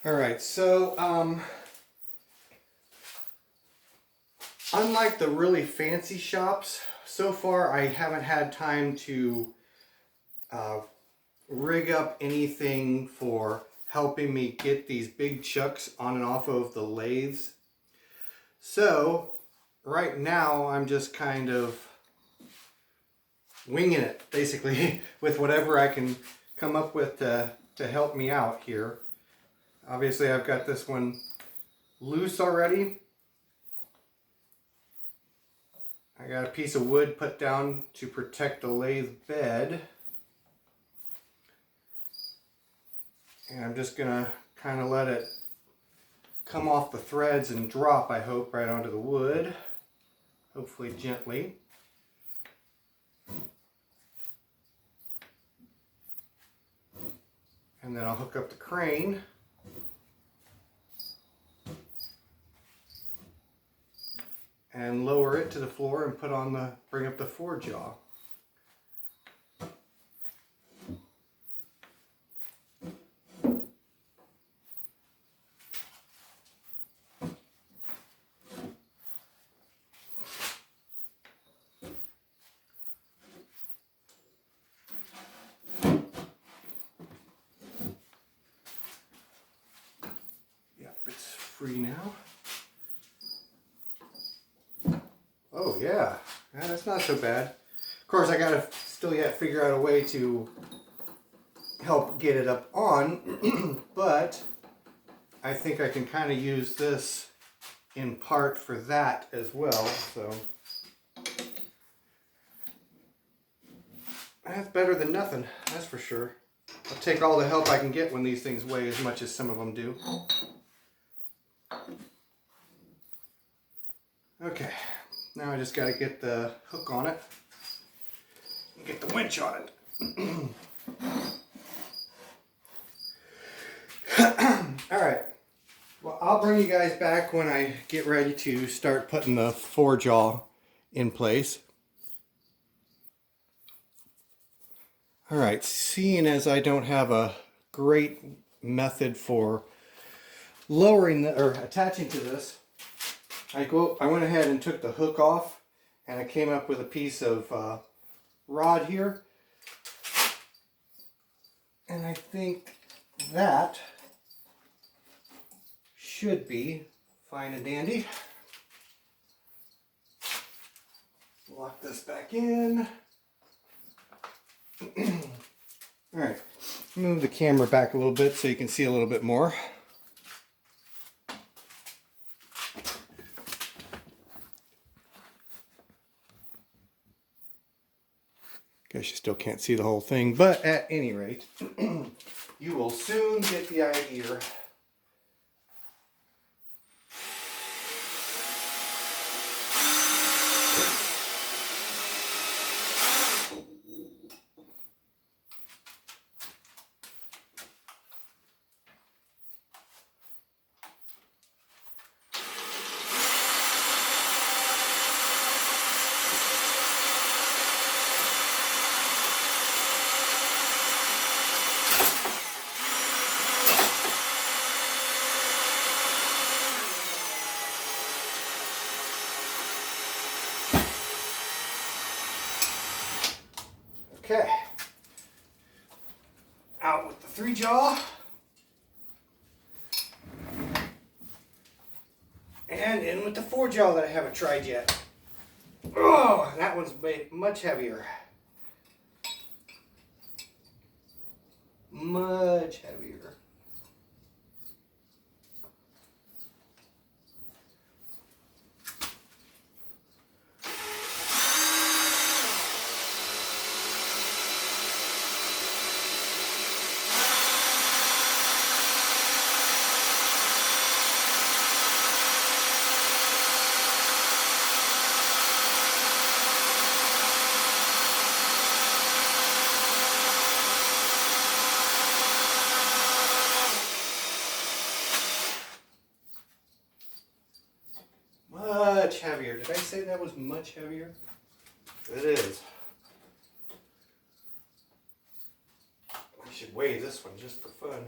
All right, so unlike the really fancy shops, so far I haven't had time to rig up anything for helping me get these big chucks on and off of the lathes. So right now I'm just kind of winging it, basically, with whatever I can come up with to help me out here. Obviously I've got this one loose already. I got a piece of wood put down to protect the lathe bed. And I'm just gonna kind of let it come off the threads and drop, I hope, right onto the wood. Hopefully gently. And then I'll hook up the crane. And lower it to the floor and bring up the forge jaw. Yep, it's free now. Oh yeah, that's not so bad. Of course, I gotta still yet figure out a way to help get it up on, but I think I can kind of use this in part for that as well, so that's better than nothing, that's for sure. I'll take all the help I can get when these things weigh as much as some of them do. Okay, now I just got to get the hook on it and get the winch on it. Alright, well, I'll bring you guys back when I get ready to start putting the forge jaw in place. Alright, seeing as I don't have a great method for lowering or attaching to this, I went ahead and took the hook off, and I came up with a piece of rod here, and I think that should be fine and dandy. Lock this back in. Alright, move the camera back a little bit so you can see a little bit more. Guess you still can't see the whole thing, but at any rate, you will soon get the idea. Okay, out with the 3-jaw, and in with the 4-jaw that I haven't tried yet. Oh, that one's much heavier. Much heavier. Much heavier. Did I say that was much heavier? It is. I should weigh this one just for fun.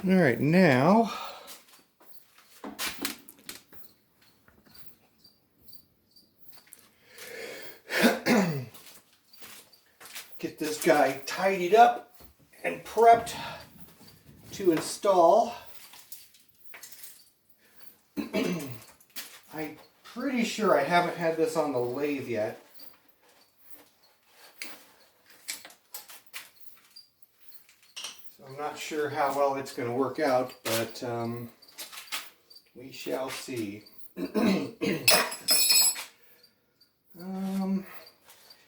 All right, now get this guy tidied up and prepped to install. I'm pretty sure I haven't had this on the lathe yet. So I'm not sure how well it's going to work out, but we shall see.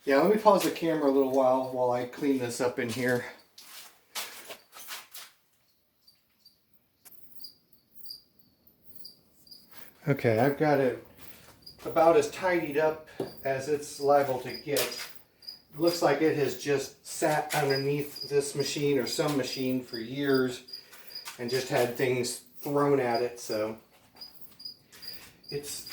Yeah, let me pause the camera a little while I clean this up in here. Okay, I've got it about as tidied up as it's liable to get. It looks like it has just sat underneath this machine or some machine for years and just had things thrown at it, so it's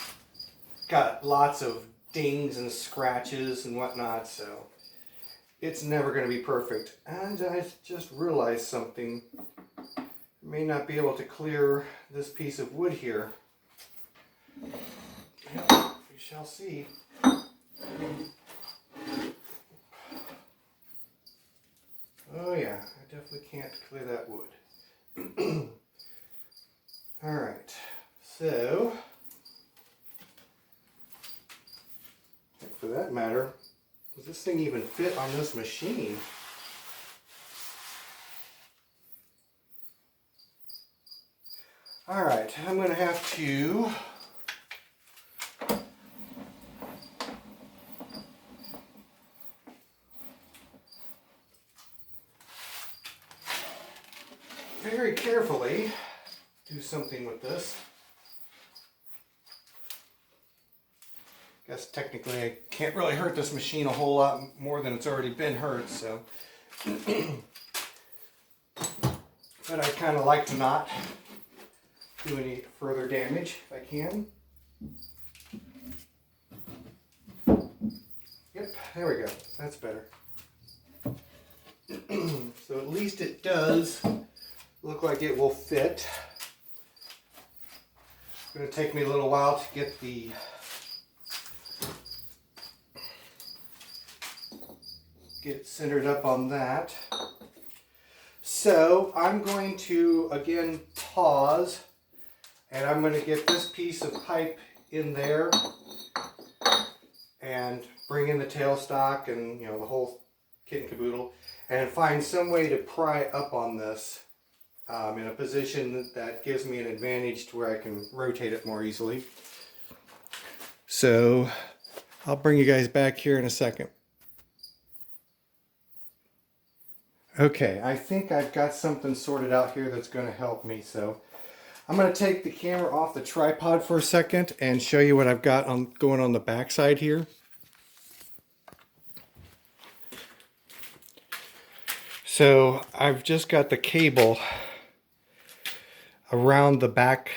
got lots of dings and scratches and whatnot, so it's never going to be perfect. And I just realized something. I may not be able to clear this piece of wood here. Yeah, we shall see. Oh yeah, I definitely can't clear that wood. Alright, so, for that matter, does this thing even fit on this machine? Alright, I'm going to have to very carefully do something with this. Guess technically I can't really hurt this machine a whole lot more than it's already been hurt, so. But I kind of like to not do any further damage if I can. Yep, there we go. That's better. So at least it does look like it will fit. It's going to take me a little while to get it centered up on that. So I'm going to again pause, and I'm going to get this piece of pipe in there and bring in the tailstock and the whole kit and caboodle, and find some way to pry up on this in a position that gives me an advantage to where I can rotate it more easily. So I'll bring you guys back here in a second. Okay, I think I've got something sorted out here that's going to help me. So I'm going to take the camera off the tripod for a second and show you what I've got going on the back side here. So I've just got the cable around the back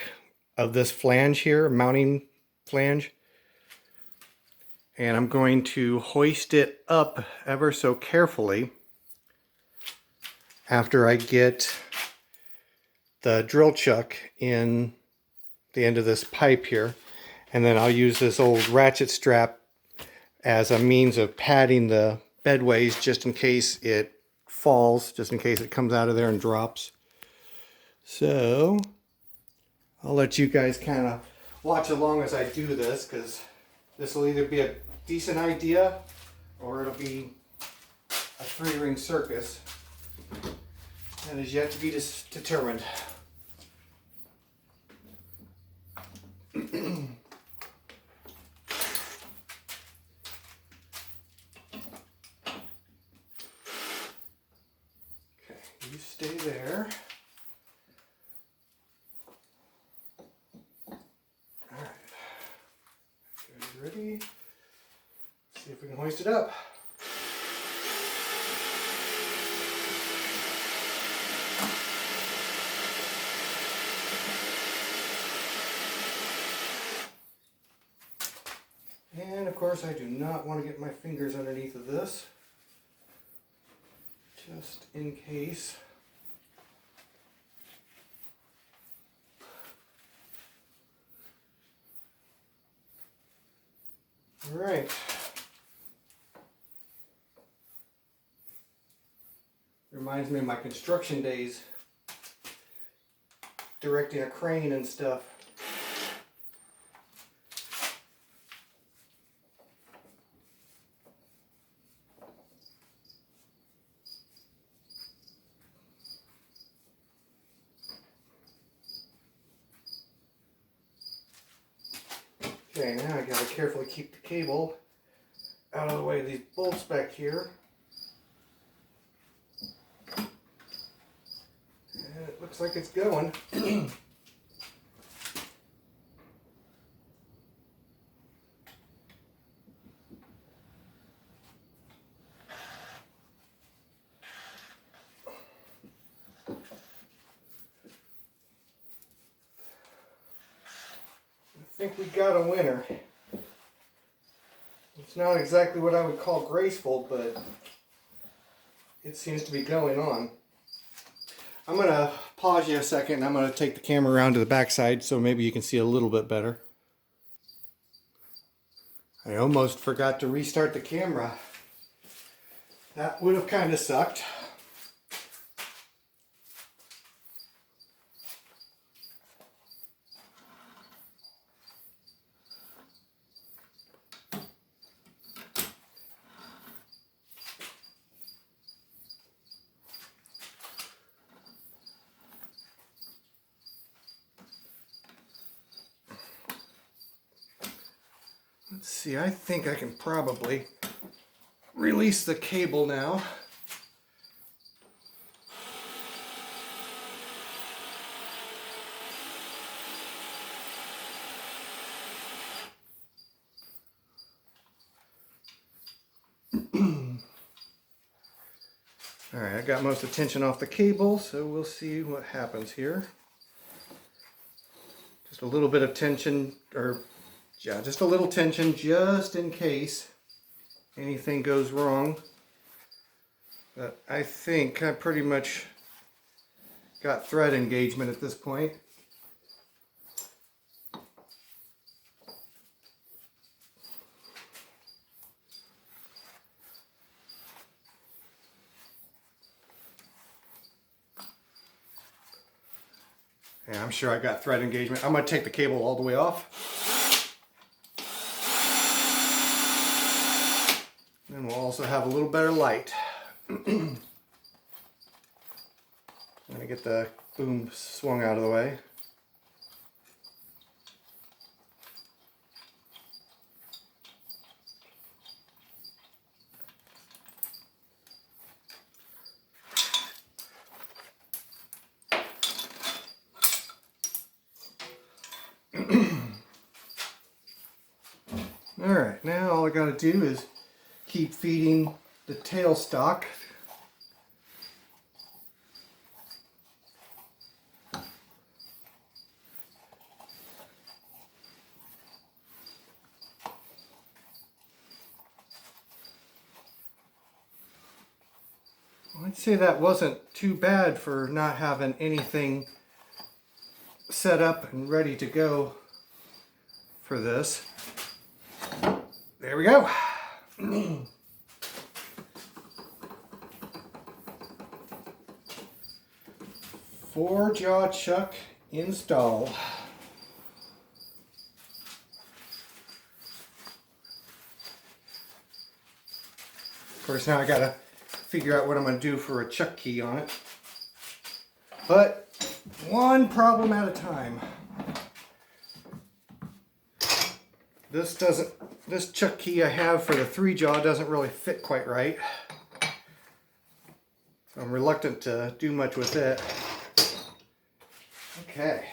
of this flange here, mounting flange. And I'm going to hoist it up ever so carefully after I get the drill chuck in the end of this pipe here. And then I'll use this old ratchet strap as a means of padding the bedways just in case it falls, just in case it comes out of there and drops. So I'll let you guys kind of watch along as I do this, because this will either be a decent idea or it'll be a three-ring circus. That is yet to be determined. Okay, you stay there. Alright. Ready? See if we can hoist it up. course, I do not want to get my fingers underneath of this, just in case. All right. Reminds me of my construction days, directing a crane and stuff. Okay, now I gotta carefully keep the cable out of the way of these bolts back here. And it looks like it's going. I think we got a winner. It's not exactly what I would call graceful, but it seems to be going on. I'm going to pause you a second and I'm going to take the camera around to the back side so maybe you can see a little bit better. I almost forgot to restart the camera. That would have kind of sucked. Let's see, I think I can probably release the cable now. Alright, I got most of the tension off the cable, so we'll see what happens here. Just a little bit of tension, or yeah, just a little tension just in case anything goes wrong. But I think I pretty much got thread engagement at this point. Yeah, I'm sure I got thread engagement. I'm going to take the cable all the way off. And we'll also have a little better light. I'm going to get the boom swung out of the way. Alright, now all I got to do is keep feeding the tailstock. I'd say that wasn't too bad for not having anything set up and ready to go for this. There we go. 4-jaw chuck install. Of course, now I gotta figure out what I'm gonna do for a chuck key on it. But one problem at a time. This chuck key I have for the 3-jaw doesn't really fit quite right. So I'm reluctant to do much with it. Okay.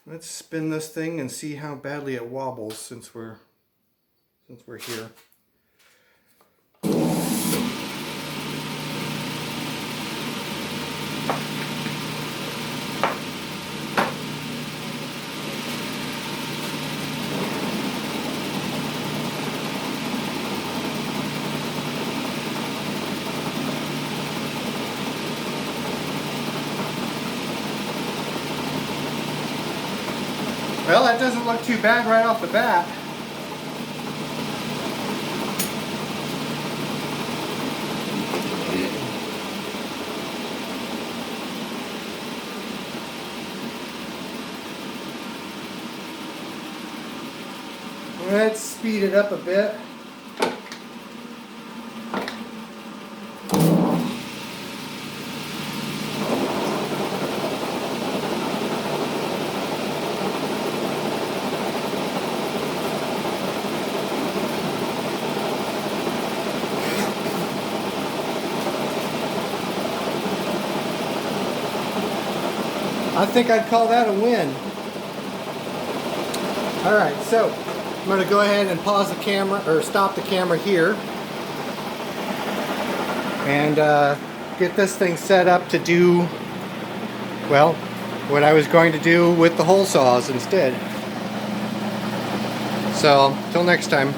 Let's spin this thing and see how badly it wobbles since we're here. Well, that doesn't look too bad right off the bat. Let's speed it up a bit. I think I'd call that a win. Alright, so I'm going to go ahead and pause the camera, or stop the camera here, and get this thing set up to do, well, what I was going to do with the hole saws instead. So, till next time.